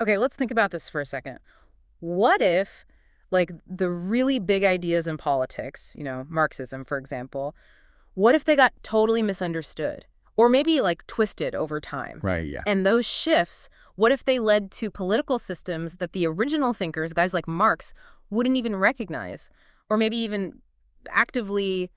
Okay, let's think about this for a second. What if, like, the really big ideas in politics, Marxism, for example, what if they got totally misunderstood? Or maybe, like, twisted over time? Right, yeah. And those shifts, what if they led to political systems that the original thinkers, guys like Marx, wouldn't even recognize? Or maybe even actively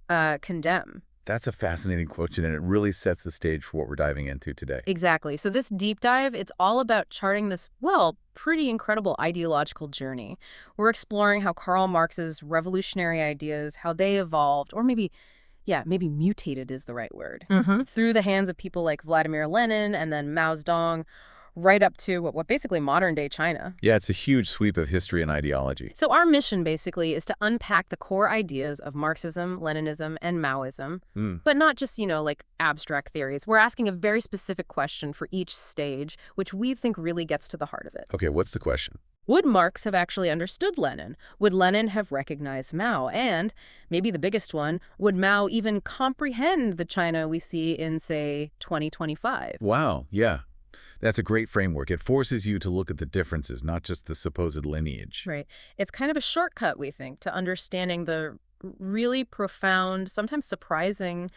condemn? That's a fascinating question, and it really sets the stage for what we're diving into today. Exactly. So this deep dive, it's all about charting this, well, pretty incredible ideological journey. We're exploring how Karl Marx's revolutionary ideas, how they evolved, or maybe, yeah, maybe mutated is the right word, through the hands of people like Vladimir Lenin and then Mao Zedong, right up to what basically modern-day China. Yeah, it's a huge sweep of history and ideology. So our mission, basically, is to unpack the core ideas of Marxism, Leninism, and Maoism, Hmm. but not just, like abstract theories. We're asking a very specific question for each stage, which we think really gets to the heart of it. Okay, what's the question? Would Marx have actually understood Lenin? Would Lenin have recognized Mao? And, maybe the biggest one, would Mao even comprehend the China we see in, say, 2025? Wow, yeah. That's a great framework. It forces you to look at the differences, not just the supposed lineage. Right. It's kind of a shortcut, we think, to understanding the really profound, sometimes surprising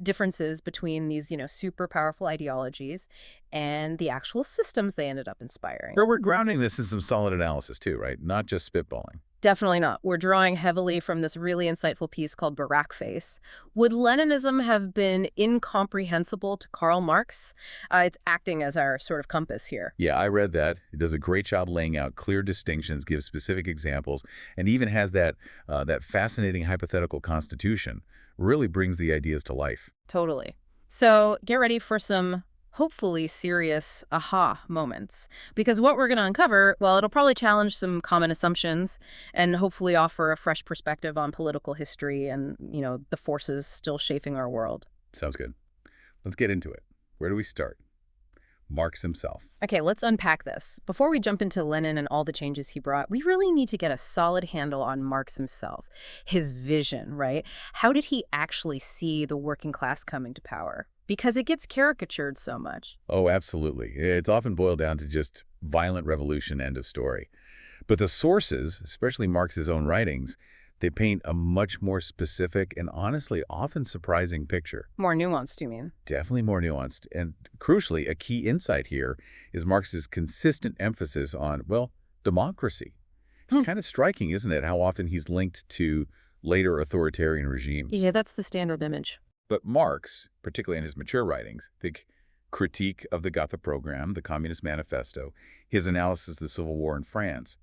differences between these, super powerful ideologies and the actual systems they ended up inspiring. Where we're grounding this in some solid analysis too, right? Not just spitballing. Definitely not. We're drawing heavily from this really insightful piece called Barackface. Would Leninism have been incomprehensible to Karl Marx? It's acting as our sort of compass here. Yeah, I read that. It does a great job laying out clear distinctions, gives specific examples, and even has that fascinating hypothetical constitution. Really brings the ideas to life. Totally. So get ready for some hopefully serious aha moments. Because what we're going to uncover, well, it'll probably challenge some common assumptions and hopefully offer a fresh perspective on political history and, the forces still shaping our world. Sounds good. Let's get into it. Where do we start? Marx himself. Okay, let's unpack this. Before we jump into Lenin and all the changes he brought, we really need to get a solid handle on Marx himself. His vision, right? How did he actually see the working class coming to power? Because it gets caricatured so much. Oh, absolutely. It's often boiled down to just violent revolution, end of story. But the sources, especially Marx's own writings, they paint a much more specific and honestly often surprising picture. More nuanced, you mean? Definitely more nuanced. And crucially, a key insight here is Marx's consistent emphasis on, well, democracy. It's kind of striking, isn't it, how often he's linked to later authoritarian regimes. Yeah, that's the standard image. But Marx, particularly in his mature writings, the critique of the Gotha program, the Communist Manifesto, his analysis of the Civil War in France,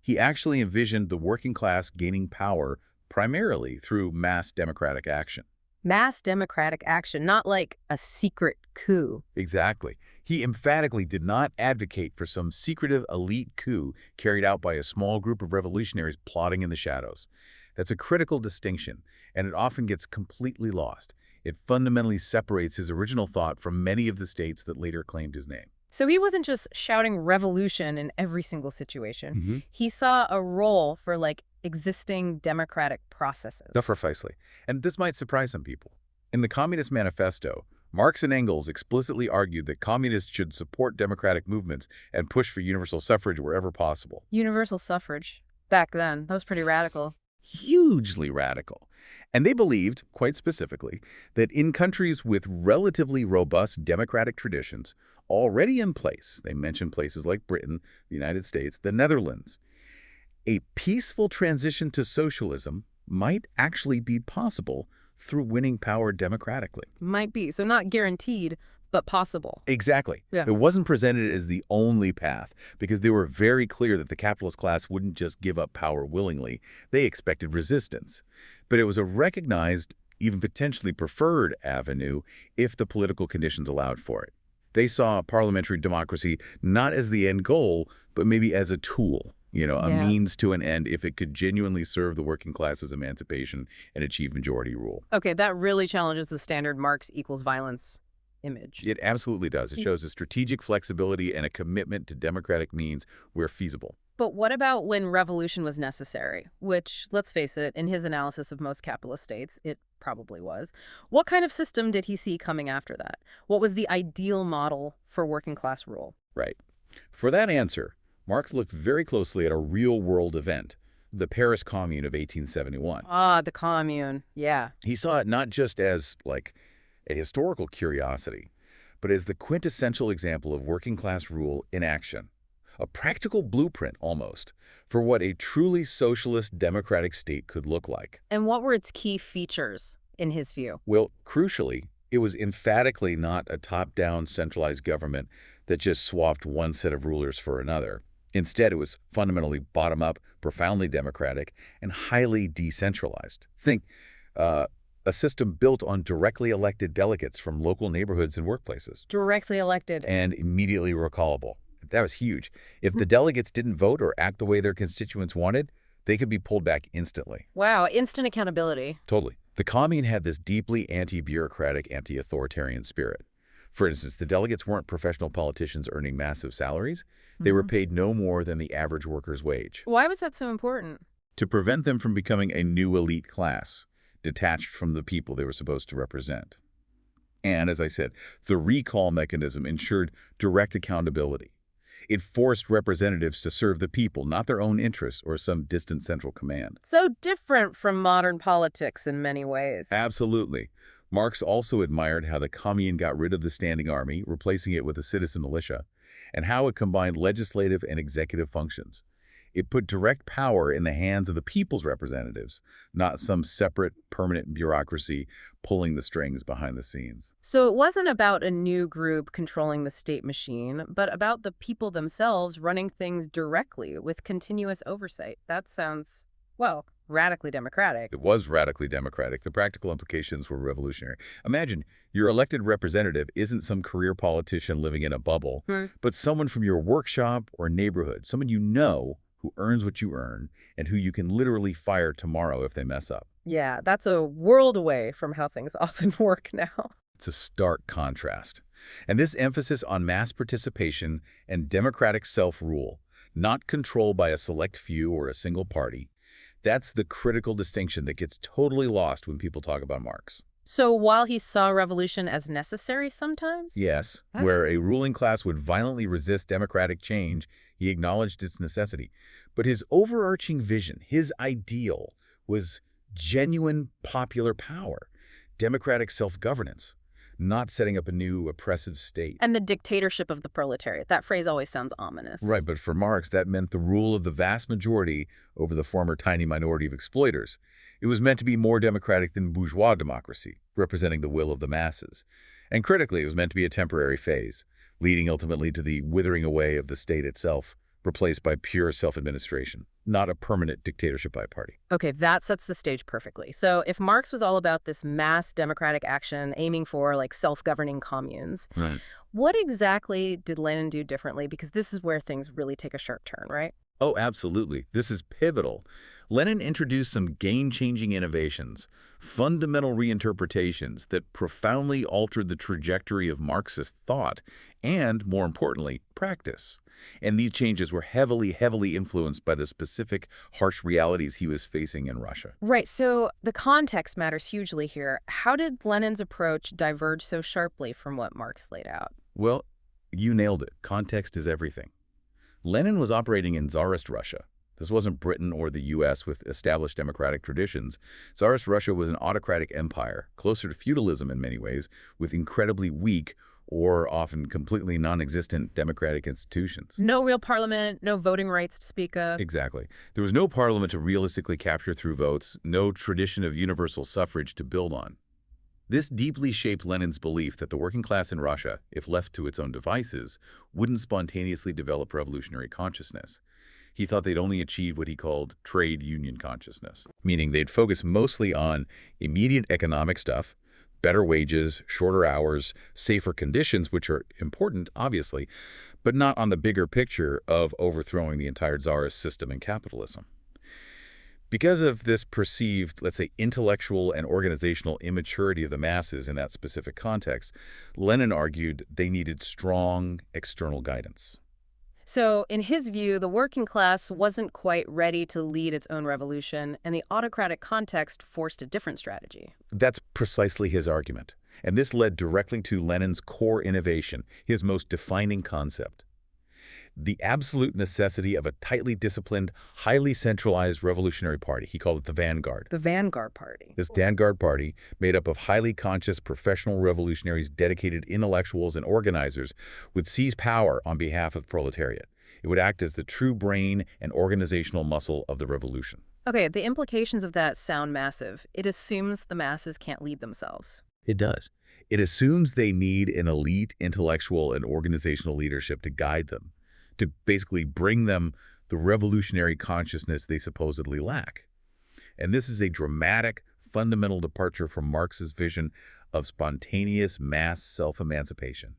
he actually envisioned the working class gaining power primarily through mass democratic action. Mass democratic action, not like a secret coup. Exactly. He emphatically did not advocate for some secretive elite coup carried out by a small group of revolutionaries plotting in the shadows. That's a critical distinction, and it often gets completely lost. It fundamentally separates his original thought from many of the states that later claimed his name. So he wasn't just shouting revolution in every single situation. He saw a role for, like, existing democratic processes. No, precisely. And this might surprise some people. In the Communist Manifesto, Marx and Engels explicitly argued that communists should support democratic movements and push for universal suffrage wherever possible. Universal suffrage. Back then, that was pretty radical. Hugely radical. And they believed, quite specifically, that in countries with relatively robust democratic traditions already in place, they mentioned places like Britain, the United States, the Netherlands, a peaceful transition to socialism might actually be possible through winning power democratically. Might be. So not guaranteed, but possible. Exactly. Yeah. It wasn't presented as the only path because they were very clear that the capitalist class wouldn't just give up power willingly. They expected resistance. But it was a recognized, even potentially preferred avenue if the political conditions allowed for it. They saw parliamentary democracy not as the end goal, but maybe as a tool, a means to an end if it could genuinely serve the working class's emancipation and achieve majority rule. Okay, that really challenges the standard Marx equals violence image. It absolutely does. It shows a strategic flexibility and a commitment to democratic means where feasible. But what about when revolution was necessary? Which, let's face it, in his analysis of most capitalist states, it probably was. What kind of system did he see coming after that? What was the ideal model for working class rule? Right. For that answer, Marx looked very closely at a real-world event, the Paris Commune of 1871. Ah, the commune. Yeah. He saw it not just as, like, a historical curiosity, but as the quintessential example of working-class rule in action. A practical blueprint, almost, for what a truly socialist democratic state could look like. And what were its key features, in his view? Well, crucially, it was emphatically not a top-down centralized government that just swapped one set of rulers for another. Instead, it was fundamentally bottom-up, profoundly democratic, and highly decentralized. Think, a system built on directly elected delegates from local neighborhoods and workplaces. Directly elected. And immediately recallable. That was huge. If the delegates didn't vote or act the way their constituents wanted, they could be pulled back instantly. Wow, instant accountability. Totally. The commune had this deeply anti-bureaucratic, anti-authoritarian spirit. For instance, the delegates weren't professional politicians earning massive salaries. They were paid no more than the average worker's wage. Why was that so important? To prevent them from becoming a new elite class, detached from the people they were supposed to represent. And, as I said, the recall mechanism ensured direct accountability. It forced representatives to serve the people, not their own interests or some distant central command. So different from modern politics in many ways. Absolutely. Marx also admired how the commune got rid of the standing army, replacing it with a citizen militia, and how it combined legislative and executive functions. It put direct power in the hands of the people's representatives, not some separate, permanent bureaucracy pulling the strings behind the scenes. So it wasn't about a new group controlling the state machine, but about the people themselves running things directly with continuous oversight. That sounds, well, radically democratic. It was radically democratic. The practical implications were revolutionary. Imagine your elected representative isn't some career politician living in a bubble, but someone from your workshop or neighborhood, someone you know who earns what you earn and who you can literally fire tomorrow if they mess up. Yeah, that's a world away from how things often work now. It's a stark contrast. And this emphasis on mass participation and democratic self-rule, not controlled by a select few or a single party, that's the critical distinction that gets totally lost when people talk about Marx. So while he saw revolution as necessary sometimes? Yes, where a ruling class would violently resist democratic change, he acknowledged its necessity. But his overarching vision, his ideal, was genuine popular power, democratic self-governance, not setting up a new oppressive state. And the dictatorship of the proletariat. That phrase always sounds ominous. Right, but for Marx, that meant the rule of the vast majority over the former tiny minority of exploiters. It was meant to be more democratic than bourgeois democracy, representing the will of the masses. And critically, it was meant to be a temporary phase, leading ultimately to the withering away of the state itself, replaced by pure self-administration, not a permanent dictatorship by a party. Okay, that sets the stage perfectly. So if Marx was all about this mass democratic action aiming for like self-governing communes, what exactly did Lenin do differently? Because this is where things really take a sharp turn, right? Oh, absolutely. This is pivotal. Lenin introduced some game-changing innovations, fundamental reinterpretations that profoundly altered the trajectory of Marxist thought and, more importantly, practice. And these changes were heavily influenced by the specific harsh realities he was facing in Russia. Right, so the context matters hugely here. How did Lenin's approach diverge so sharply from what Marx laid out? Well, you nailed it. Context is everything. Lenin was operating in Tsarist Russia. This wasn't Britain or the U.S. with established democratic traditions. Tsarist Russia was an autocratic empire, closer to feudalism in many ways, with incredibly weak or often completely non-existent democratic institutions. No real parliament, no voting rights to speak of. Exactly. There was no parliament to realistically capture through votes, no tradition of universal suffrage to build on. This deeply shaped Lenin's belief that the working class in Russia, if left to its own devices, wouldn't spontaneously develop revolutionary consciousness. He thought they'd only achieve what he called trade union consciousness, meaning they'd focus mostly on immediate economic stuff, better wages, shorter hours, safer conditions, which are important, obviously, but not on the bigger picture of overthrowing the entire Tsarist system and capitalism. Because of this perceived, let's say, intellectual and organizational immaturity of the masses in that specific context, Lenin argued they needed strong external guidance. So, in his view, the working class wasn't quite ready to lead its own revolution, and the autocratic context forced a different strategy. That's precisely his argument. And this led directly to Lenin's core innovation, his most defining concept. the absolute necessity of a tightly disciplined, highly centralized revolutionary party. He called it the vanguard. The Vanguard Party. This vanguard party, made up of highly conscious professional revolutionaries, dedicated intellectuals, and organizers, would seize power on behalf of the proletariat. It would act as the true brain and organizational muscle of the revolution. Okay, the implications of that sound massive. It assumes the masses can't lead themselves. It does. It assumes they need an elite intellectual and organizational leadership to guide them, to basically bring them the revolutionary consciousness they supposedly lack. And this is a dramatic, fundamental departure from Marx's vision of spontaneous mass self-emancipation.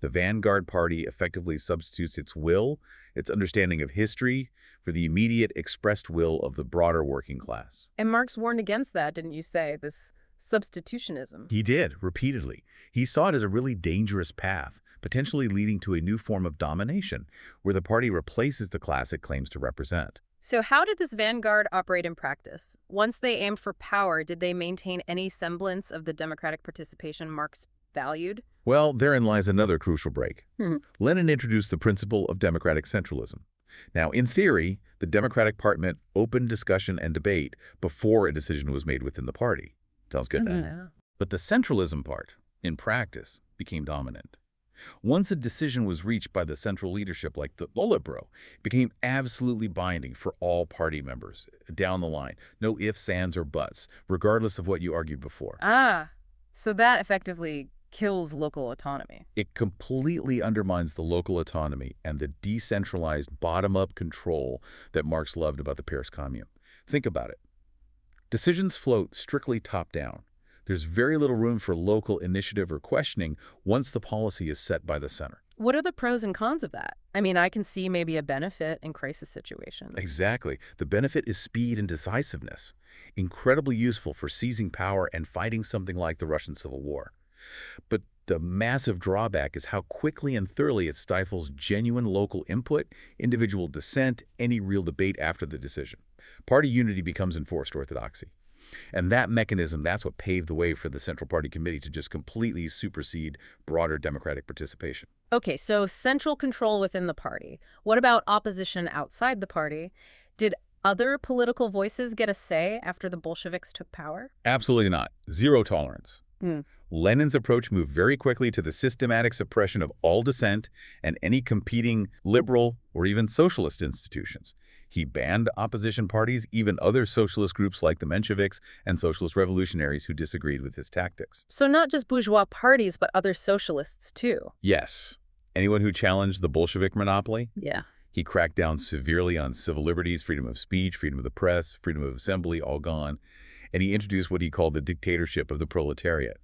The vanguard party effectively substitutes its will, its understanding of history, for the immediate expressed will of the broader working class. And Marx warned against that, didn't you say, this substitutionism? He did, repeatedly. He saw it as a really dangerous path, potentially leading to a new form of domination, where the party replaces the class it claims to represent. So how did this vanguard operate in practice? Once they aimed for power, did they maintain any semblance of the democratic participation Marx valued? Well, therein lies another crucial break. Hmm. Lenin introduced the principle of democratic centralism. Now, in theory, the democratic part meant open discussion and debate before a decision was made within the party. Sounds good. Yeah. But the centralism part, in practice, became dominant. Once a decision was reached by the central leadership, like the Politburo, it became absolutely binding for all party members down the line. No ifs, ands, or buts, regardless of what you argued before. So that effectively kills local autonomy. It completely undermines the local autonomy and the decentralized bottom-up control that Marx loved about the Paris Commune. Think about it. Decisions float strictly top-down. There's very little room for local initiative or questioning once the policy is set by the center. What are the pros and cons of that? I mean, I can see maybe a benefit in crisis situations. Exactly. The benefit is speed and decisiveness, incredibly useful for seizing power and fighting something like the Russian Civil War. But the massive drawback is how quickly and thoroughly it stifles genuine local input, individual dissent, any real debate after the decision. Party unity becomes enforced orthodoxy. And that mechanism, that's what paved the way for the Central Party Committee to just completely supersede broader democratic participation. Okay, so central control within the party. What about opposition outside the party? Did other political voices get a say after the Bolsheviks took power? Absolutely not. Zero tolerance. Hmm. Lenin's approach moved very quickly to the systematic suppression of all dissent and any competing liberal or even socialist institutions. He banned opposition parties, even other socialist groups like the Mensheviks and socialist revolutionaries who disagreed with his tactics. So not just bourgeois parties, but other socialists too? Yes. Anyone who challenged the Bolshevik monopoly? Yeah. He cracked down severely on civil liberties, freedom of speech, freedom of the press, freedom of assembly, all gone. And he introduced what he called the dictatorship of the proletariat.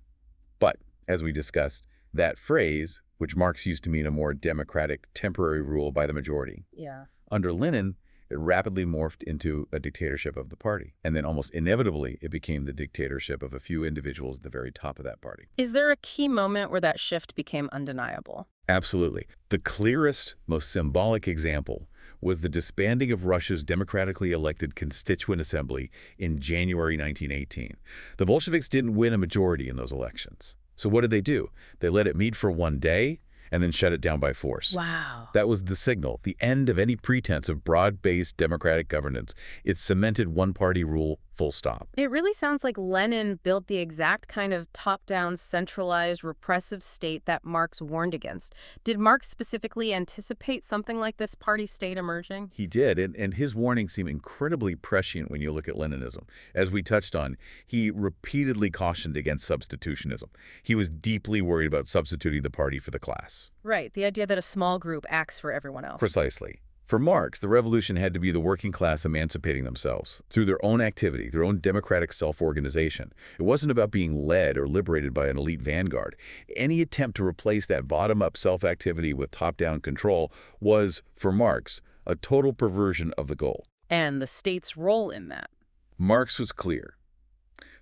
But, as we discussed, that phrase, which Marx used to mean a more democratic, temporary rule by the majority. Yeah. Under Lenin, it rapidly morphed into a dictatorship of the party. And then almost inevitably, it became the dictatorship of a few individuals at the very top of that party. Is there a key moment where that shift became undeniable? Absolutely. The clearest, most symbolic example was the disbanding of Russia's democratically elected Constituent Assembly in January 1918. The Bolsheviks didn't win a majority in those elections. So what did they do? They let it meet for one day and then shut it down by force. Wow. That was the signal, the end of any pretense of broad-based democratic governance. It cemented one-party rule, full stop. It really sounds like Lenin built the exact kind of top-down, centralized, repressive state that Marx warned against. Did Marx specifically anticipate something like this party state emerging? He did, and his warnings seem incredibly prescient when you look at Leninism. As we touched on, he repeatedly cautioned against substitutionism. He was deeply worried about substituting the party for the class. Right, the idea that a small group acts for everyone else. Precisely. For Marx, the revolution had to be the working class emancipating themselves through their own activity, their own democratic self-organization. It wasn't about being led or liberated by an elite vanguard. Any attempt to replace that bottom-up self-activity with top-down control was, for Marx, a total perversion of the goal. And the state's role in that. Marx was clear.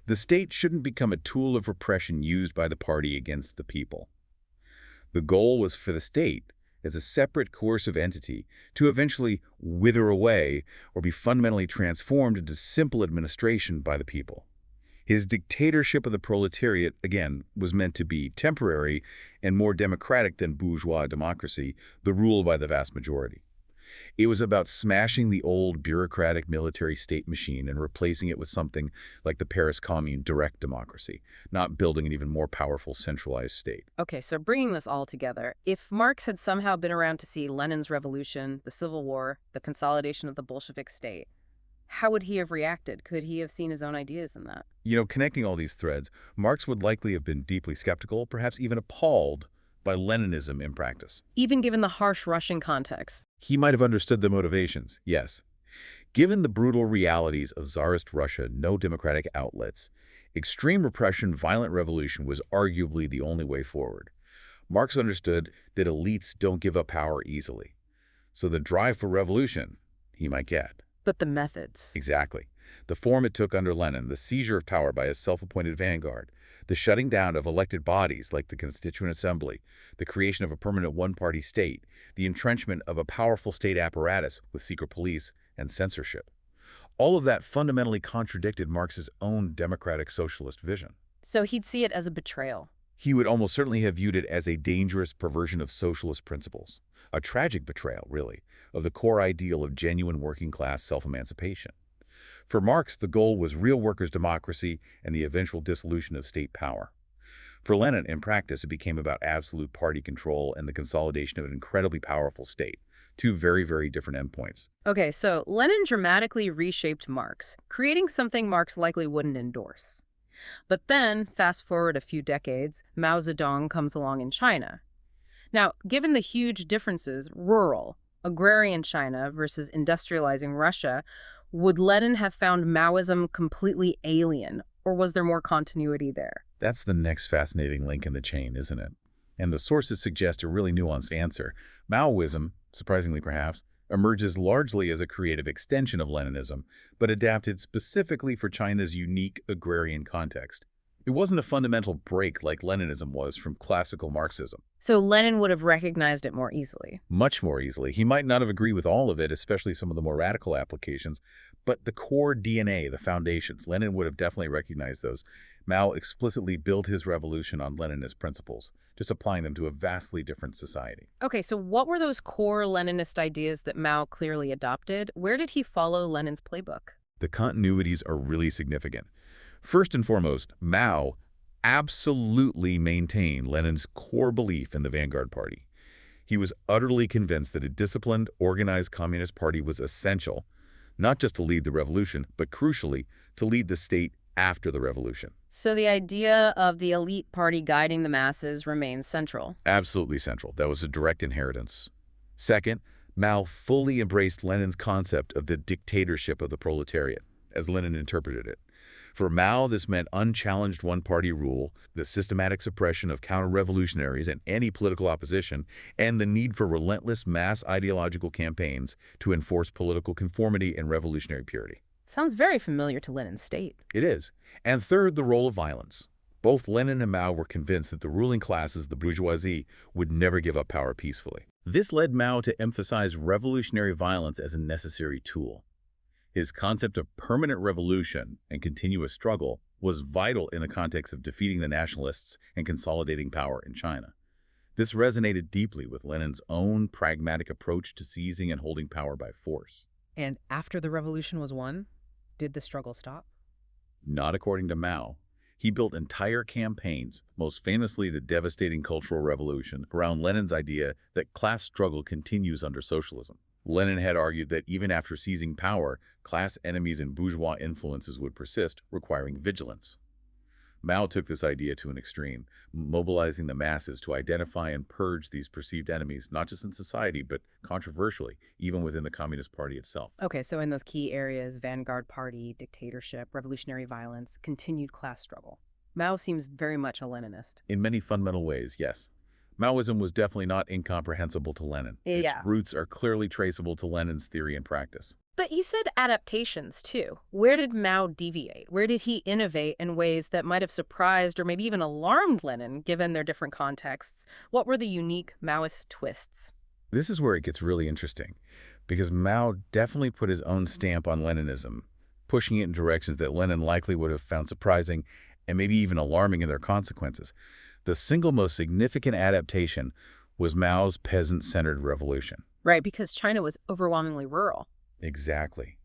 The state shouldn't become a tool of repression used by the party against the people. The goal was for the state, as a separate coercive entity, to eventually wither away or be fundamentally transformed into simple administration by the people. His dictatorship of the proletariat, again, was meant to be temporary and more democratic than bourgeois democracy, the rule by the vast majority. It was about smashing the old bureaucratic military state machine and replacing it with something like the Paris Commune, direct democracy, not building an even more powerful centralized state. Okay, so bringing this all together, if Marx had somehow been around to see Lenin's revolution, the Civil War, the consolidation of the Bolshevik state, how would he have reacted? Could he have seen his own ideas in that? Connecting all these threads, Marx would likely have been deeply skeptical, perhaps even appalled by Leninism in practice. Even given the harsh Russian context. He might have understood the motivations, yes. Given the brutal realities of Tsarist Russia, no democratic outlets, extreme repression, violent revolution was arguably the only way forward. Marx understood that elites don't give up power easily. So the drive for revolution, he might get. But the methods. Exactly. The form it took under Lenin, the seizure of power by a self-appointed vanguard, the shutting down of elected bodies like the Constituent Assembly, the creation of a permanent one-party state, the entrenchment of a powerful state apparatus with secret police and censorship. All of that fundamentally contradicted Marx's own democratic socialist vision. So he'd see it as a betrayal. He would almost certainly have viewed it as a dangerous perversion of socialist principles, a tragic betrayal, really, of the core ideal of genuine working-class self-emancipation. For Marx, the goal was real workers' democracy and the eventual dissolution of state power. For Lenin, in practice, it became about absolute party control and the consolidation of an incredibly powerful state, two very, very different endpoints. Okay, so Lenin dramatically reshaped Marx, creating something Marx likely wouldn't endorse. But then, fast forward a few decades, Mao Zedong comes along in China. Now, given the huge differences, rural, agrarian China versus industrializing Russia, would Lenin have found Maoism completely alien, or was there more continuity there? That's the next fascinating link in the chain, isn't it? And the sources suggest a really nuanced answer. Maoism, surprisingly perhaps, emerges largely as a creative extension of Leninism, but adapted specifically for China's unique agrarian context. It wasn't a fundamental break like Leninism was from classical Marxism. So Lenin would have recognized it more easily. Much more easily. He might not have agreed with all of it, especially some of the more radical applications, but the core DNA, the foundations, Lenin would have definitely recognized those. Mao explicitly built his revolution on Leninist principles, just applying them to a vastly different society. Okay, so what were those core Leninist ideas that Mao clearly adopted? Where did he follow Lenin's playbook? The continuities are really significant. First and foremost, Mao absolutely maintained Lenin's core belief in the vanguard party. He was utterly convinced that a disciplined, organized Communist Party was essential, not just to lead the revolution, but crucially, to lead the state after the revolution. So the idea of the elite party guiding the masses remains central. Absolutely central. That was a direct inheritance. Second, Mao fully embraced Lenin's concept of the dictatorship of the proletariat, as Lenin interpreted it. For Mao, this meant unchallenged one-party rule, the systematic suppression of counter-revolutionaries and any political opposition, and the need for relentless mass ideological campaigns to enforce political conformity and revolutionary purity. Sounds very familiar to Lenin's state. It is. And third, the role of violence. Both Lenin and Mao were convinced that the ruling classes, the bourgeoisie, would never give up power peacefully. This led Mao to emphasize revolutionary violence as a necessary tool. His concept of permanent revolution and continuous struggle was vital in the context of defeating the nationalists and consolidating power in China. This resonated deeply with Lenin's own pragmatic approach to seizing and holding power by force. And after the revolution was won, did the struggle stop? Not according to Mao. He built entire campaigns, most famously the devastating Cultural Revolution, around Lenin's idea that class struggle continues under socialism. Lenin had argued that even after seizing power, class enemies and bourgeois influences would persist, requiring vigilance. Mao took this idea to an extreme, mobilizing the masses to identify and purge these perceived enemies, not just in society, but controversially, even within the Communist Party itself. Okay, so in those key areas, vanguard party, dictatorship, revolutionary violence, continued class struggle. Mao seems very much a Leninist. In many fundamental ways, yes. Maoism was definitely not incomprehensible to Lenin. Its roots are clearly traceable to Lenin's theory and practice. But you said adaptations, too. Where did Mao deviate? Where did he innovate in ways that might have surprised or maybe even alarmed Lenin, given their different contexts? What were the unique Maoist twists? This is where it gets really interesting, because Mao definitely put his own stamp on Leninism, pushing it in directions that Lenin likely would have found surprising and maybe even alarming in their consequences. The single most significant adaptation was Mao's peasant-centered revolution. Right, because China was overwhelmingly rural. Exactly.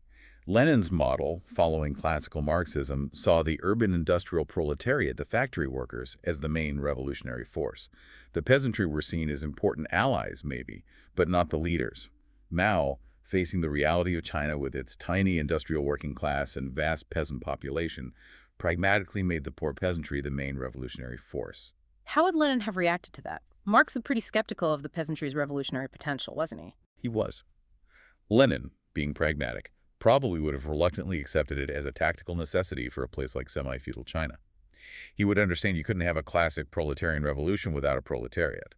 Lenin's model, following classical Marxism, saw the urban industrial proletariat, the factory workers, as the main revolutionary force. The peasantry were seen as important allies, maybe, but not the leaders. Mao, facing the reality of China with its tiny industrial working class and vast peasant population, pragmatically made the poor peasantry the main revolutionary force. How would Lenin have reacted to that? Marx was pretty skeptical of the peasantry's revolutionary potential, wasn't he? He was. Lenin, being pragmatic, probably would have reluctantly accepted it as a tactical necessity for a place like semi-feudal China. He would understand you couldn't have a classic proletarian revolution without a proletariat.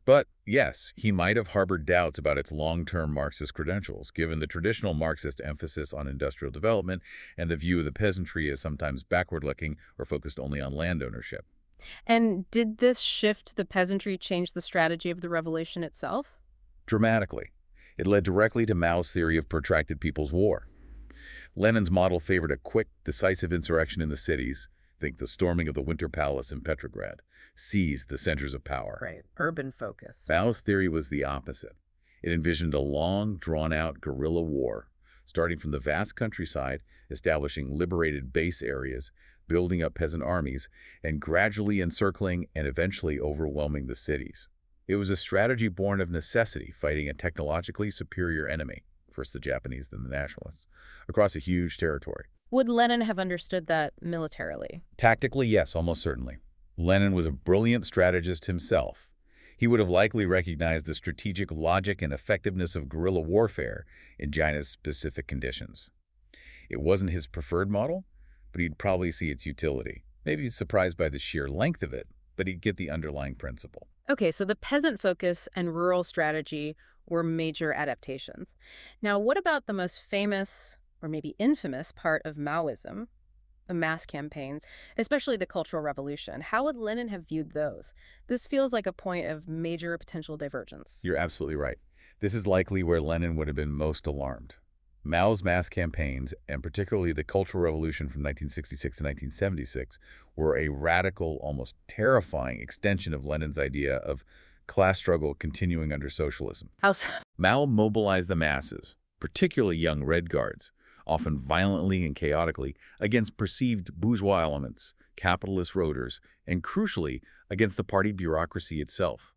But, yes, he might have harbored doubts about its long-term Marxist credentials, given the traditional Marxist emphasis on industrial development and the view of the peasantry as sometimes backward-looking or focused only on land ownership. And did this shift the peasantry change the strategy of the revolution itself? Dramatically. It led directly to Mao's theory of protracted people's war. Lenin's model favored a quick, decisive insurrection in the cities, think the storming of the Winter Palace in Petrograd, seized the centers of power. Right, urban focus. Mao's theory was the opposite. It envisioned a long, drawn-out guerrilla war, starting from the vast countryside, establishing liberated base areas, building up peasant armies, and gradually encircling and eventually overwhelming the cities. It was a strategy born of necessity, fighting a technologically superior enemy, first the Japanese, then the nationalists, across a huge territory. Would Lenin have understood that militarily? Tactically, yes, almost certainly. Lenin was a brilliant strategist himself. He would have likely recognized the strategic logic and effectiveness of guerrilla warfare in China's specific conditions. It wasn't his preferred model, but he'd probably see its utility. Maybe he's surprised by the sheer length of it, but he'd get the underlying principle. Okay, so the peasant focus and rural strategy were major adaptations. Now, what about the most famous, or maybe infamous, part of Maoism, the mass campaigns, especially the Cultural Revolution? How would Lenin have viewed those? This feels like a point of major potential divergence. You're absolutely right. This is likely where Lenin would have been most alarmed. Mao's mass campaigns, and particularly the Cultural Revolution from 1966 to 1976, were a radical, almost terrifying extension of Lenin's idea of class struggle continuing under socialism. How so? Mao mobilized the masses, particularly young Red Guards, often violently and chaotically, against perceived bourgeois elements, capitalist roaders, and crucially, against the party bureaucracy itself.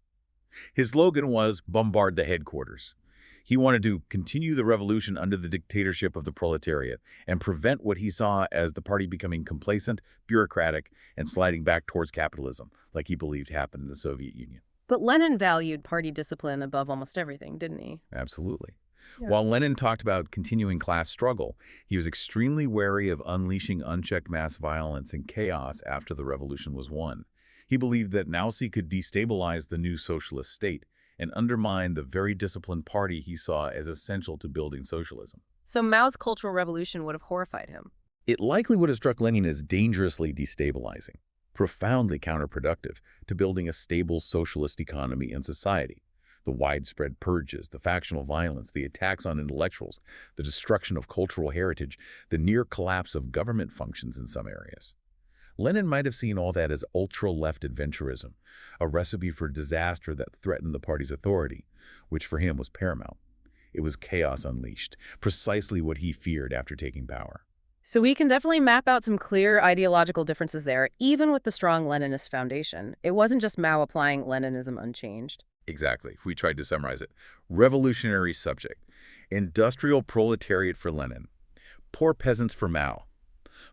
His slogan was, "Bombard the headquarters." He wanted to continue the revolution under the dictatorship of the proletariat and prevent what he saw as the party becoming complacent, bureaucratic, and sliding back towards capitalism, like he believed happened in the Soviet Union. But Lenin valued party discipline above almost everything, didn't he? Absolutely. Yeah. While Lenin talked about continuing class struggle, he was extremely wary of unleashing unchecked mass violence and chaos after the revolution was won. He believed that Nazi could destabilize the new socialist state and undermine the very disciplined party he saw as essential to building socialism. So Mao's Cultural Revolution would have horrified him. It likely would have struck Lenin as dangerously destabilizing, profoundly counterproductive to building a stable socialist economy and society. The widespread purges, the factional violence, the attacks on intellectuals, the destruction of cultural heritage, the near collapse of government functions in some areas. Lenin might have seen all that as ultra-left adventurism, a recipe for disaster that threatened the party's authority, which for him was paramount. It was chaos unleashed, precisely what he feared after taking power. So we can definitely map out some clear ideological differences there, even with the strong Leninist foundation. It wasn't just Mao applying Leninism unchanged. Exactly. We tried to summarize it. Revolutionary subject. Industrial proletariat for Lenin. Poor peasants for Mao.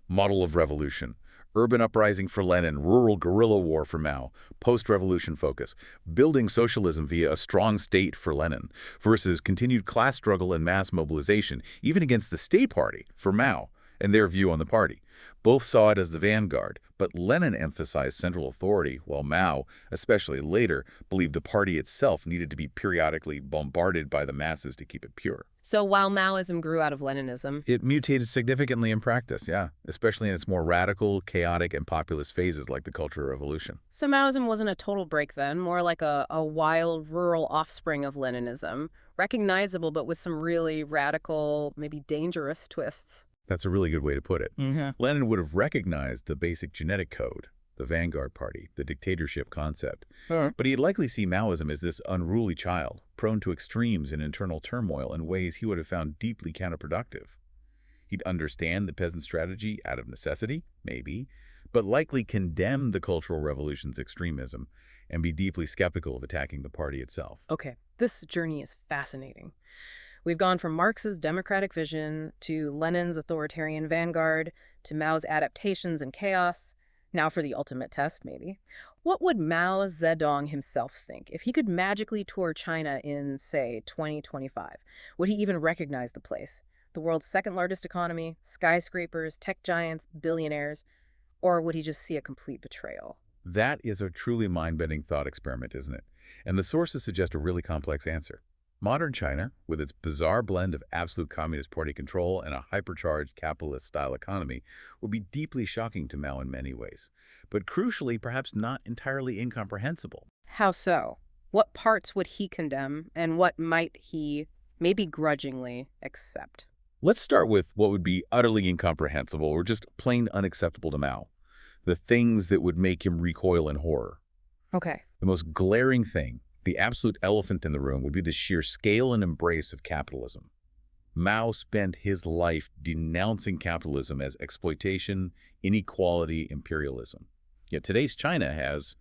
Model of revolution. Urban uprising for Lenin, rural guerrilla war for Mao, post-revolution focus, building socialism via a strong state for Lenin, versus continued class struggle and mass mobilization, even against the state party, for Mao, and their view on the party. Both saw it as the vanguard, but Lenin emphasized central authority, while Mao, especially later, believed the party itself needed to be periodically bombarded by the masses to keep it pure. So while Maoism grew out of Leninism, It mutated significantly in practice, yeah, especially in its more radical, chaotic, and populist phases like the Cultural Revolution. so Maoism wasn't a total break then, more like a wild, rural offspring of Leninism, recognizable but with some really radical, maybe dangerous twists. That's a really good way to put it. Hmm. Lenin would have recognized the basic genetic code, the vanguard party, the dictatorship concept. Sure. But he'd likely see Maoism as this unruly child, prone to extremes and internal turmoil in ways he would have found deeply counterproductive. He'd understand the peasant strategy out of necessity, maybe, but likely condemn the Cultural Revolution's extremism and be deeply skeptical of attacking the party itself. Okay, this journey is fascinating. We've gone from Marx's democratic vision to Lenin's authoritarian vanguard to Mao's adaptations and chaos. Now for the ultimate test, maybe. What would Mao Zedong himself think if he could magically tour China in, say, 2025? Would he even recognize the place? The world's second largest economy, skyscrapers, tech giants, billionaires, or would he just see a complete betrayal? That is a truly mind-bending thought experiment, isn't it? And the sources suggest a really complex answer. Modern China, with its bizarre blend of absolute Communist Party control and a hypercharged capitalist-style economy, would be deeply shocking to Mao in many ways, but crucially, perhaps not entirely incomprehensible. How so? What parts would he condemn, and what might he, maybe grudgingly, accept? Let's start with what would be utterly incomprehensible or just plain unacceptable to Mao, the things that would make him recoil in horror. Okay. The most glaring thing, the absolute elephant in the room, would be the sheer scale and embrace of capitalism. Mao spent his life denouncing capitalism as exploitation, inequality, imperialism. Yet today's China has,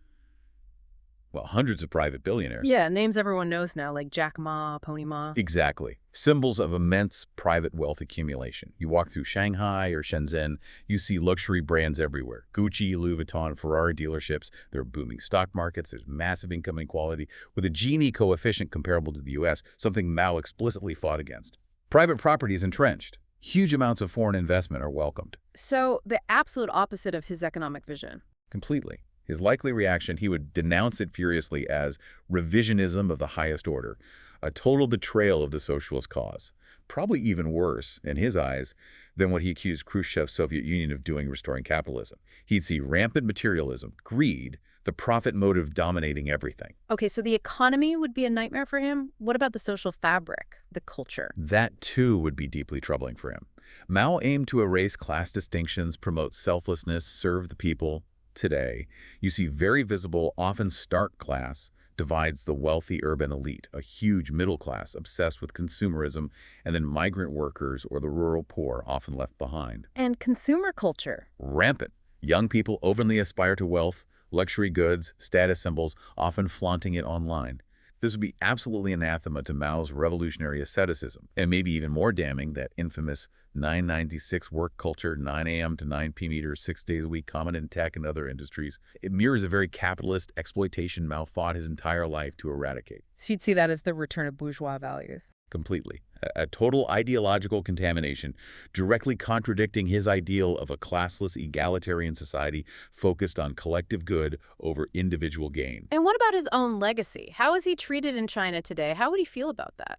well, hundreds of private billionaires. Yeah, names everyone knows now, like Jack Ma, Pony Ma. Exactly. Symbols of immense private wealth accumulation. You walk through Shanghai or Shenzhen, you see luxury brands everywhere. Gucci, Louis Vuitton, Ferrari dealerships. There are booming stock markets. There's massive income inequality with a Gini coefficient comparable to the U.S., something Mao explicitly fought against. Private property is entrenched. Huge amounts of foreign investment are welcomed. So, the absolute opposite of his economic vision. Completely. His likely reaction, he would denounce it furiously as revisionism of the highest order, a total betrayal of the socialist cause. Probably even worse, in his eyes, than what he accused Khrushchev's Soviet Union of doing restoring capitalism. He'd see rampant materialism, greed, the profit motive dominating everything. Okay, so the economy would be a nightmare for him? What about the social fabric, the culture? That, too, would be deeply troubling for him. Mao aimed to erase class distinctions, promote selflessness, serve the people. Today, you see very visible, often stark class divides the wealthy urban elite, a huge middle class obsessed with consumerism, and then migrant workers or the rural poor often left behind. And consumer culture. Rampant. Young people openly aspire to wealth, luxury goods, status symbols, often flaunting it online. This would be absolutely anathema to Mao's revolutionary asceticism, and maybe even more damning, that infamous 996 work culture, 9 a.m. to 9 p.m. 6 days a week, common in tech and other industries. It mirrors a very capitalist exploitation Mao fought his entire life to eradicate. So you'd see that as the return of bourgeois values. Completely. A total ideological contamination, directly contradicting his ideal of a classless, egalitarian society focused on collective good over individual gain. And what about his own legacy? How is he treated in China today? How would he feel about that?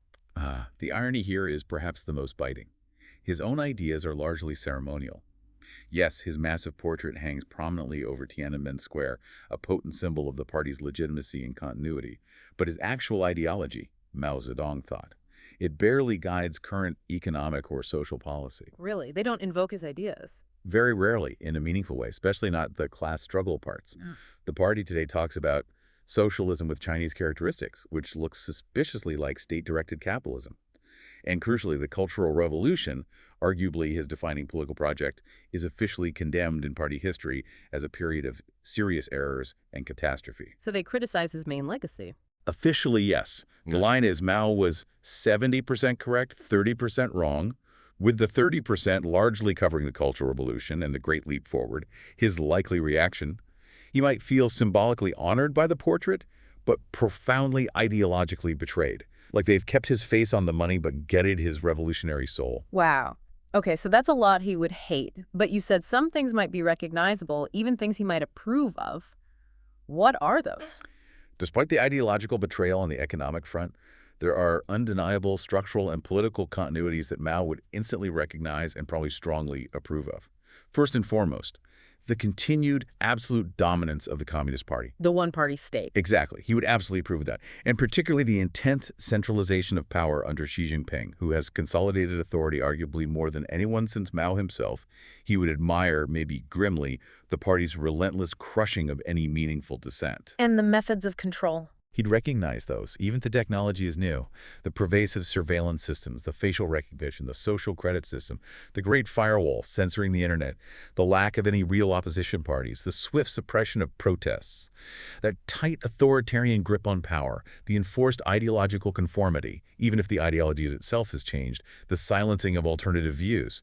The irony here is perhaps the most biting. His own ideas are largely ceremonial. Yes, his massive portrait hangs prominently over Tiananmen Square, a potent symbol of the party's legitimacy and continuity. But his actual ideology, Mao Zedong thought, it barely guides current economic or social policy. Really? They don't invoke his ideas? Very rarely in a meaningful way, especially not the class struggle parts. Yeah. The party today talks about socialism with Chinese characteristics, which looks suspiciously like state-directed capitalism. And crucially, the Cultural Revolution, arguably his defining political project, is officially condemned in party history as a period of serious errors and catastrophe. So they criticize his main legacy. Officially, yes. The line is Mao was 70% correct, 30% wrong, with the 30% largely covering the Cultural Revolution and the Great Leap Forward. His likely reaction, he might feel symbolically honored by the portrait, but profoundly ideologically betrayed. Like they've kept his face on the money but gutted his revolutionary soul. Wow. Okay, so that's a lot he would hate. But you said some things might be recognizable, even things he might approve of. What are those? Despite the ideological betrayal on the economic front, there are undeniable structural and political continuities that Mao would instantly recognize and probably strongly approve of. First and foremost, The continued absolute dominance of the Communist Party. The one-party state. Exactly. He would absolutely approve of that. And particularly the intense centralization of power under Xi Jinping, who has consolidated authority arguably more than anyone since Mao himself. He would admire, maybe grimly, the party's relentless crushing of any meaningful dissent. And the methods of control. He'd recognize those, even if the technology is new. The pervasive surveillance systems, the facial recognition, the social credit system, the great firewall censoring the internet, the lack of any real opposition parties, the swift suppression of protests, that tight authoritarian grip on power, the enforced ideological conformity, even if the ideology itself has changed, the silencing of alternative views.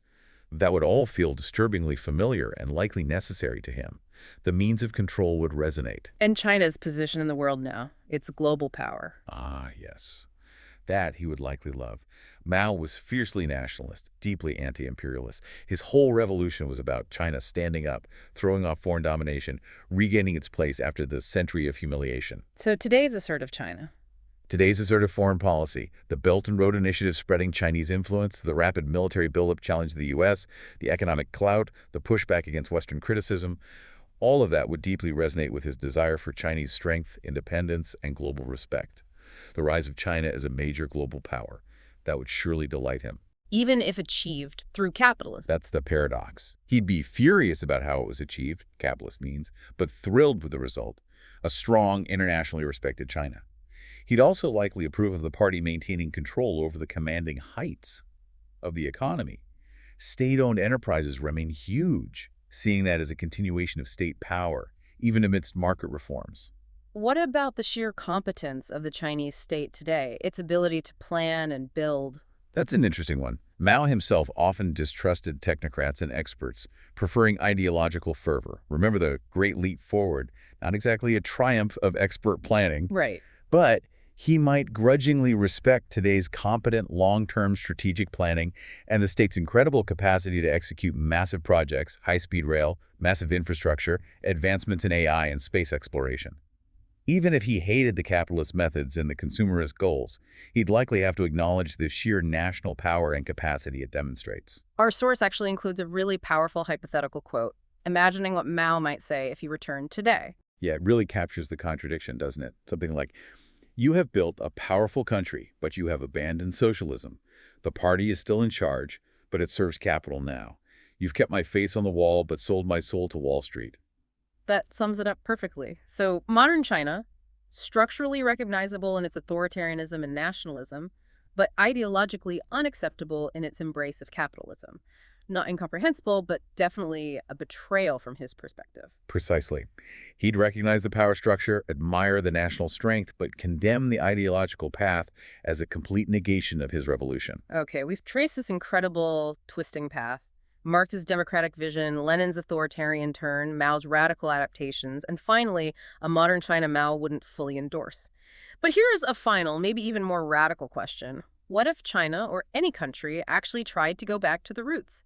That would all feel disturbingly familiar and likely necessary to him. The means of control would resonate. And China's position in the world now, its global power. Ah, yes. That he would likely love. Mao was fiercely nationalist, deeply anti-imperialist. His whole revolution was about China standing up, throwing off foreign domination, regaining its place after the century of humiliation. So today's assertive China. Today's assertive foreign policy, the Belt and Road Initiative spreading Chinese influence, the rapid military buildup challenge to the U.S., the economic clout, the pushback against Western criticism, all of that would deeply resonate with his desire for Chinese strength, independence, and global respect. The rise of China as a major global power. That would surely delight him. Even if achieved through capitalism. That's the paradox. He'd be furious about how it was achieved, capitalist means, but thrilled with the result. A strong, internationally respected China. He'd also likely approve of the party maintaining control over the commanding heights of the economy. State-owned enterprises remain huge, seeing that as a continuation of state power, even amidst market reforms. What about the sheer competence of the Chinese state today, its ability to plan and build? That's an interesting one. Mao himself often distrusted technocrats and experts, preferring ideological fervor. Remember the Great Leap Forward, not exactly a triumph of expert planning. Right. But he might grudgingly respect today's competent long-term strategic planning and the state's incredible capacity to execute massive projects, high-speed rail, massive infrastructure, advancements in AI and space exploration. Even if he hated the capitalist methods and the consumerist goals, he'd likely have to acknowledge the sheer national power and capacity it demonstrates. Our source actually includes a really powerful hypothetical quote, imagining what Mao might say if he returned today. Yeah, it really captures the contradiction, doesn't it? Something like, you have built a powerful country, but you have abandoned socialism. The party is still in charge, but it serves capital now. You've kept my face on the wall, but sold my soul to Wall Street. That sums it up perfectly. So modern China, structurally recognizable in its authoritarianism and nationalism, but ideologically unacceptable in its embrace of capitalism. Not incomprehensible, but definitely a betrayal from his perspective. Precisely. He'd recognize the power structure, admire the national strength, but condemn the ideological path as a complete negation of his revolution. Okay, we've traced this incredible twisting path. Marx's democratic vision, Lenin's authoritarian turn, Mao's radical adaptations, and finally, a modern China Mao wouldn't fully endorse. But here's a final, maybe even more radical question. What if China, or any country, actually tried to go back to the roots?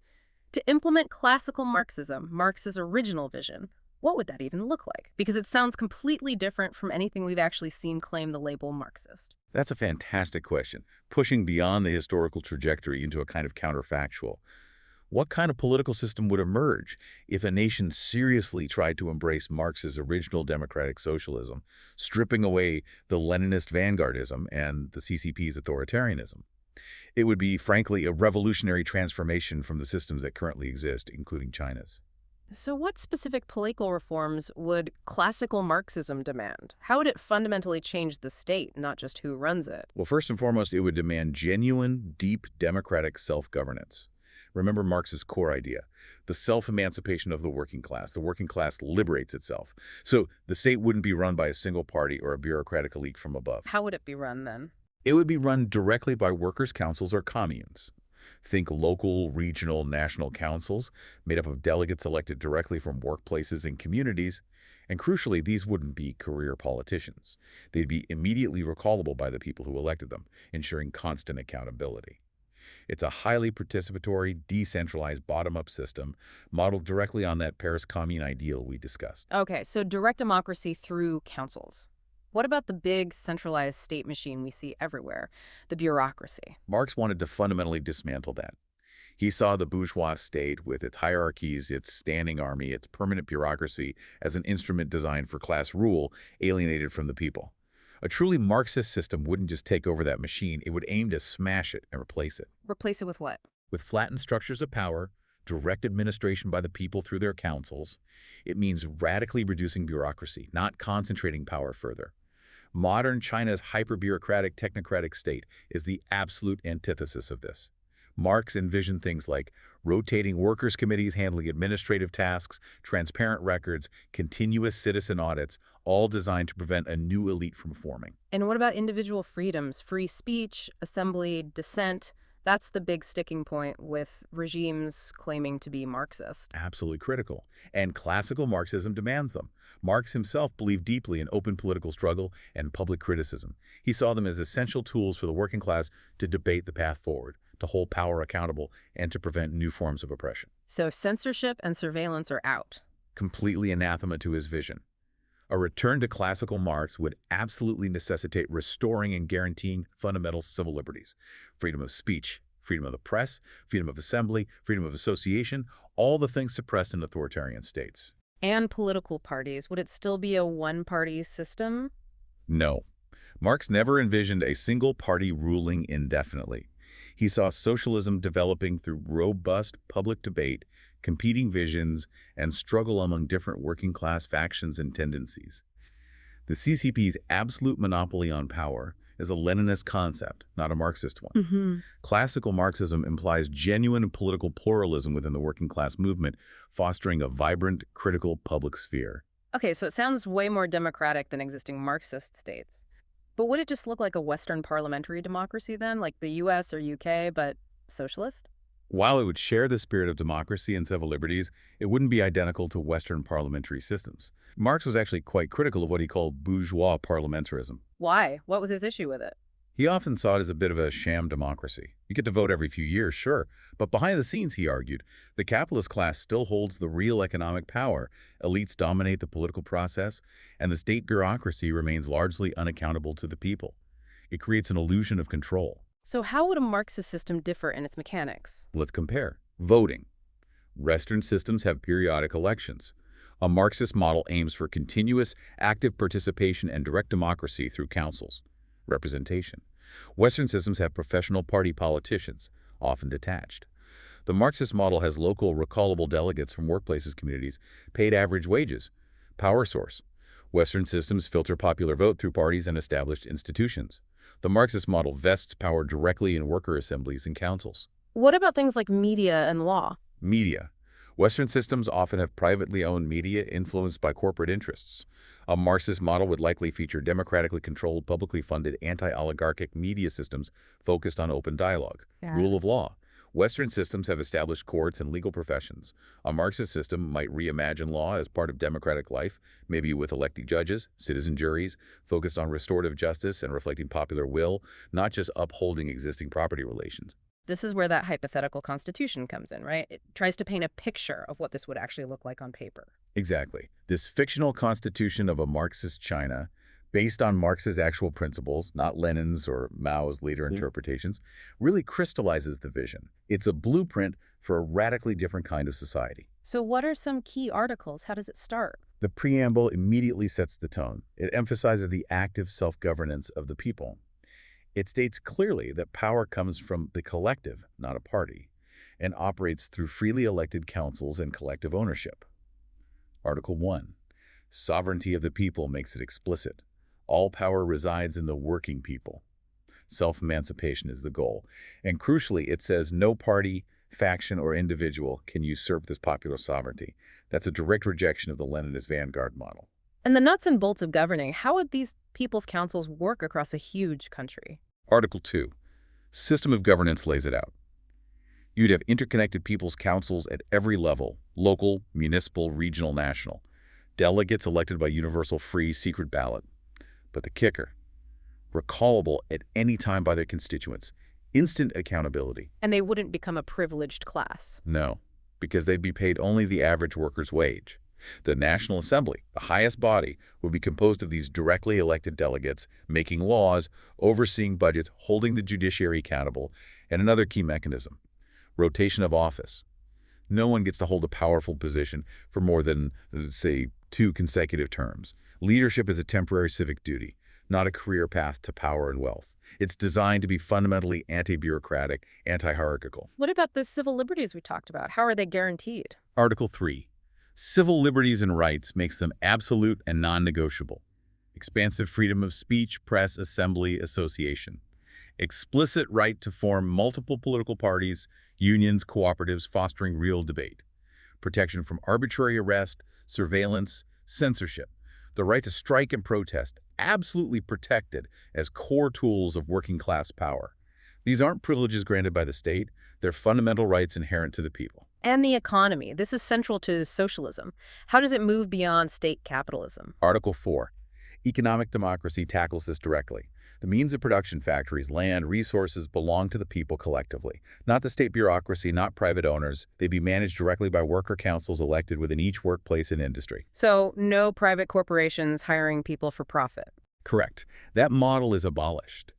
To implement classical Marxism, Marx's original vision? What would that even look like? Because it sounds completely different from anything we've actually seen claim the label Marxist. That's a fantastic question, pushing beyond the historical trajectory into a kind of counterfactual. What kind of political system would emerge if a nation seriously tried to embrace Marx's original democratic socialism, stripping away the Leninist vanguardism and the CCP's authoritarianism? It would be, frankly, a revolutionary transformation from the systems that currently exist, including China's. So what specific political reforms would classical Marxism demand? How would it fundamentally change the state, not just who runs it? Well, first and foremost, it would demand genuine, deep democratic self-governance. Remember Marx's core idea, the self-emancipation of the working class. The working class liberates itself. So the state wouldn't be run by a single party or a bureaucratic elite from above. How would it be run then? It would be run directly by workers' councils or communes. Think local, regional, national councils made up of delegates elected directly from workplaces and communities. And crucially, these wouldn't be career politicians. They'd be immediately recallable by the people who elected them, ensuring constant accountability. It's a highly participatory, decentralized bottom-up system modeled directly on that Paris Commune ideal we discussed. Okay, so direct democracy through councils. What about the big centralized state machine we see everywhere, the bureaucracy? Marx wanted to fundamentally dismantle that. He saw the bourgeois state with its hierarchies, its standing army, its permanent bureaucracy as an instrument designed for class rule, alienated from the people. A truly Marxist system wouldn't just take over that machine, it would aim to smash it and replace it. Replace it with what? With flattened structures of power, direct administration by the people through their councils, it means radically reducing bureaucracy, not concentrating power further. Modern China's hyper-bureaucratic technocratic state is the absolute antithesis of this. Marx envisioned things like rotating workers' committees handling administrative tasks, transparent records, continuous citizen audits, all designed to prevent a new elite from forming. And what about individual freedoms? Free speech, assembly, dissent? That's the big sticking point with regimes claiming to be Marxist. Absolutely critical. And classical Marxism demands them. Marx himself believed deeply in open political struggle and public criticism. He saw them as essential tools for the working class to debate the path forward, to hold power accountable, and to prevent new forms of oppression. So censorship and surveillance are out. Completely anathema to his vision. A return to classical Marx would absolutely necessitate restoring and guaranteeing fundamental civil liberties: freedom of speech, freedom of the press, freedom of assembly, freedom of association, all the things suppressed in authoritarian states. And political parties. Would it still be a one-party system? No. Marx never envisioned a single party ruling indefinitely. He saw socialism developing through robust public debate, competing visions, and struggle among different working-class factions and tendencies. The CCP's absolute monopoly on power is a Leninist concept, not a Marxist one. Classical Marxism implies genuine political pluralism within the working-class movement, fostering a vibrant, critical public sphere. Okay, so it sounds way more democratic than existing Marxist states. But would it just look like a Western parliamentary democracy then, like the US or UK, but socialist? While it would share the spirit of democracy and civil liberties, it wouldn't be identical to Western parliamentary systems. Marx was actually quite critical of what he called bourgeois parliamentarism. Why? What was his issue with it? He often saw it as a bit of a sham democracy. You get to vote every few years, sure, but behind the scenes, he argued, the capitalist class still holds the real economic power, elites dominate the political process, and the state bureaucracy remains largely unaccountable to the people. It creates an illusion of control. So how would a Marxist system differ in its mechanics? Let's compare. Voting. Western systems have periodic elections. A Marxist model aims for continuous, active participation and direct democracy through councils. Representation. Western systems have professional party politicians, often detached. The Marxist model has local recallable delegates from workplaces communities, paid average wages. Power source. Western systems filter popular vote through parties and established institutions. The Marxist model vests power directly in worker assemblies and councils. What about things like media and law? Media. Western systems often have privately owned media influenced by corporate interests. A Marxist model would likely feature democratically controlled, publicly funded, anti-oligarchic media systems focused on open dialogue. Rule of law. Western systems have established courts and legal professions. A Marxist system might reimagine law as part of democratic life, maybe with elected judges, citizen juries, focused on restorative justice and reflecting popular will, not just upholding existing property relations. This is where that hypothetical constitution comes in, right? It tries to paint a picture of what this would actually look like on paper. Exactly. This fictional constitution of a Marxist China, based on Marx's actual principles, not Lenin's or Mao's later interpretations, really crystallizes the vision. It's a blueprint for a radically different kind of society. So what are some key articles? How does it start? The preamble immediately sets the tone. It emphasizes the active self-governance of the people. It states clearly that power comes from the collective, not a party, and operates through freely elected councils and collective ownership. Article 1. Sovereignty of the people makes it explicit. All power resides in the working people. Self-emancipation is the goal. And crucially, it says no party, faction, or individual can usurp this popular sovereignty. That's a direct rejection of the Leninist vanguard model. And the nuts and bolts of governing, how would these people's councils work across a huge country? Article 2. System of governance lays it out. You'd have interconnected people's councils at every level: local, municipal, regional, national. Delegates elected by universal, free, secret ballot. But the kicker: recallable at any time by their constituents. Instant accountability. And they wouldn't become a privileged class. No, because they'd be paid only the average worker's wage. The National Assembly, the highest body, would be composed of these directly elected delegates, making laws, overseeing budgets, holding the judiciary accountable, and another key mechanism: rotation of office. No one gets to hold a powerful position for more than, say, 2 consecutive terms. Leadership is a temporary civic duty, not a career path to power and wealth. It's designed to be fundamentally anti-bureaucratic, anti-hierarchical. What about the civil liberties we talked about? How are they guaranteed? Article 3. Civil liberties and rights makes them absolute and non-negotiable. Expansive freedom of speech, press, assembly, association. Explicit right to form multiple political parties, unions, cooperatives, fostering real debate. Protection from arbitrary arrest, surveillance, censorship. The right to strike and protest, absolutely protected as core tools of working-class power. These aren't privileges granted by the state. They're fundamental rights inherent to the people. And the economy. This is central to socialism. How does it move beyond state capitalism? Article 4. Economic democracy tackles this directly. The means of production, factories, land, resources belong to the people collectively, not the state bureaucracy, not private owners. They be managed directly by worker councils elected within each workplace and industry. So no private corporations hiring people for profit. Correct. That model is abolished.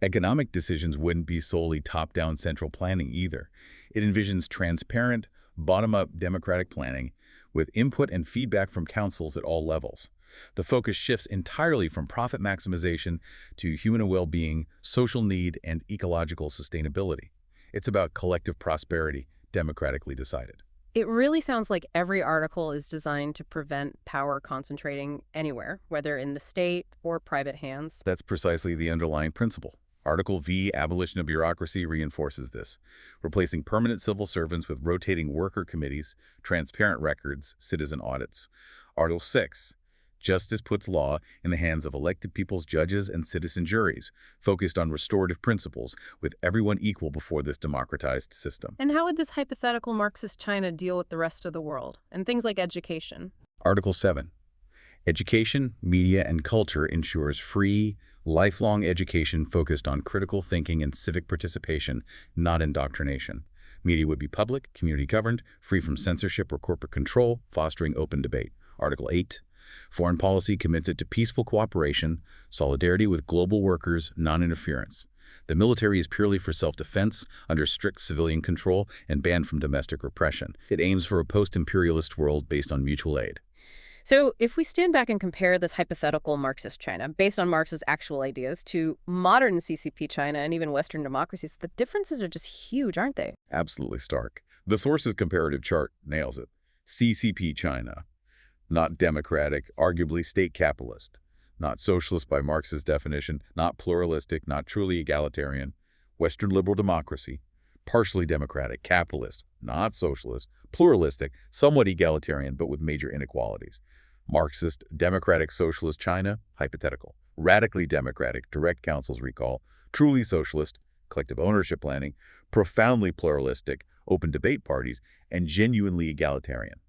Economic decisions wouldn't be solely top-down central planning either. It envisions transparent, bottom-up democratic planning with input and feedback from councils at all levels. The focus shifts entirely from profit maximization to human well-being, social need, and ecological sustainability. It's about collective prosperity, democratically decided. It really sounds like every article is designed to prevent power concentrating anywhere, whether in the state or private hands. That's precisely the underlying principle. Article V, abolition of bureaucracy, reinforces this, replacing permanent civil servants with rotating worker committees, transparent records, citizen audits. Article 6, justice puts law in the hands of elected people's judges and citizen juries, focused on restorative principles, with everyone equal before this democratized system. And how would this hypothetical Marxist China deal with the rest of the world and things like education? Article 7, education, media, and culture ensures free, lifelong education focused on critical thinking and civic participation, not indoctrination. Media would be public, community-governed, free from censorship or corporate control, fostering open debate. Article 8. Foreign policy commits it to peaceful cooperation, solidarity with global workers, non-interference. The military is purely for self-defense, under strict civilian control, and banned from domestic repression. It aims for a post-imperialist world based on mutual aid. So if we stand back and compare this hypothetical Marxist China, based on Marx's actual ideas, to modern CCP China and even Western democracies, the differences are just huge, aren't they? Absolutely stark. The Sources comparative chart nails it. CCP China, not democratic, arguably state capitalist, not socialist by Marx's definition, not pluralistic, not truly egalitarian. Western liberal democracy, partially democratic, capitalist, not socialist, pluralistic, somewhat egalitarian, but with major inequalities. Marxist, democratic socialist China, hypothetical. Radically democratic, direct councils recall. Truly socialist, collective ownership planning. Profoundly pluralistic, open debate parties. And genuinely egalitarian.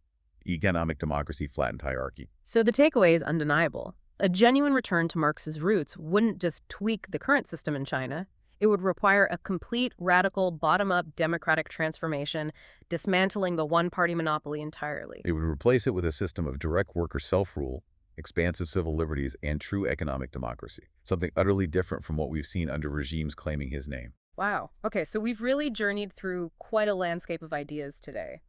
Economic democracy, flattened hierarchy. So the takeaway is undeniable. A genuine return to Marx's roots wouldn't just tweak the current system in China. It would require a complete, radical, bottom-up democratic transformation, dismantling the one-party monopoly entirely. It would replace it with a system of direct worker self-rule, expansive civil liberties, and true economic democracy. Something utterly different from what we've seen under regimes claiming his name. Wow. Okay, so we've really journeyed through quite a landscape of ideas today.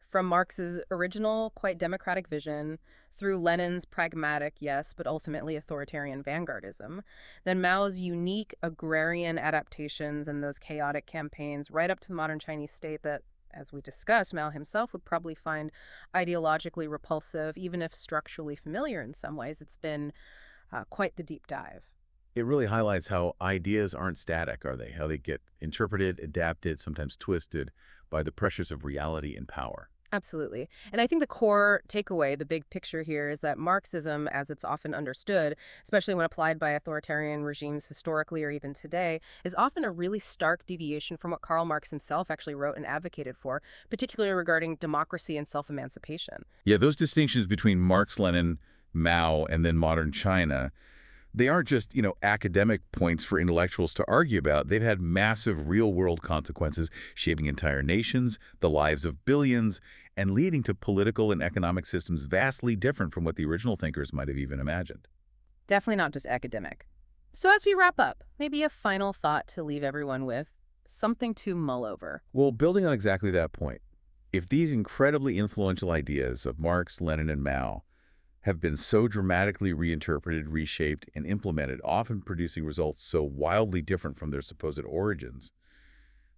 From Marx's original, quite democratic vision, through Lenin's pragmatic, yes, but ultimately authoritarian vanguardism, then Mao's unique agrarian adaptations and those chaotic campaigns, right up to the modern Chinese state that, as we discussed, Mao himself would probably find ideologically repulsive, even if structurally familiar in some ways. It's been quite the deep dive. It really highlights how ideas aren't static, are they? How they get interpreted, adapted, sometimes twisted by the pressures of reality and power. Absolutely. And I think the core takeaway, the big picture here, is that Marxism, as it's often understood, especially when applied by authoritarian regimes historically or even today, is often a really stark deviation from what Karl Marx himself actually wrote and advocated for, particularly regarding democracy and self-emancipation. Yeah, those distinctions between Marx, Lenin, Mao, and then modern China, they aren't just, academic points for intellectuals to argue about. They've had massive real-world consequences, shaping entire nations, the lives of billions, and leading to political and economic systems vastly different from what the original thinkers might have even imagined. Definitely not just academic. So as we wrap up, maybe a final thought to leave everyone with. Something to mull over. Well, building on exactly that point, if these incredibly influential ideas of Marx, Lenin, and Mao have been so dramatically reinterpreted, reshaped, and implemented, often producing results so wildly different from their supposed origins,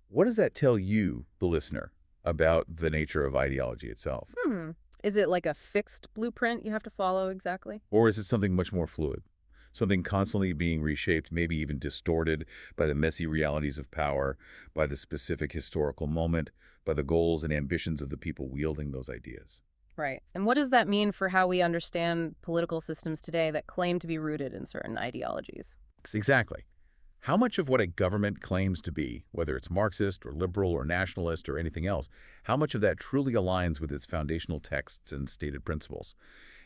what does that tell you, the listener, about the nature of ideology itself? Hmm. Is it like a fixed blueprint you have to follow exactly? Or is it something much more fluid? Something constantly being reshaped, maybe even distorted by the messy realities of power, by the specific historical moment, by the goals and ambitions of the people wielding those ideas. Right. And what does that mean for how we understand political systems today that claim to be rooted in certain ideologies? Exactly. How much of what a government claims to be, whether it's Marxist or liberal or nationalist or anything else, how much of that truly aligns with its foundational texts and stated principles?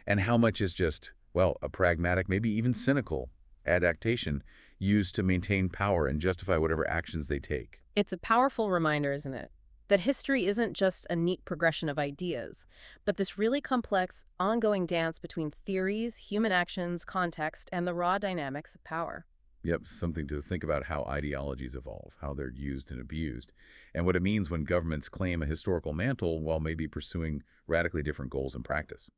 And how much is just, well, a pragmatic, maybe even cynical adaptation used to maintain power and justify whatever actions they take? It's a powerful reminder, isn't it? That history isn't just a neat progression of ideas, but this really complex, ongoing dance between theories, human actions, context, and the raw dynamics of power. Yep, something to think about how ideologies evolve, how they're used and abused, and what it means when governments claim a historical mantle while maybe pursuing radically different goals in practice.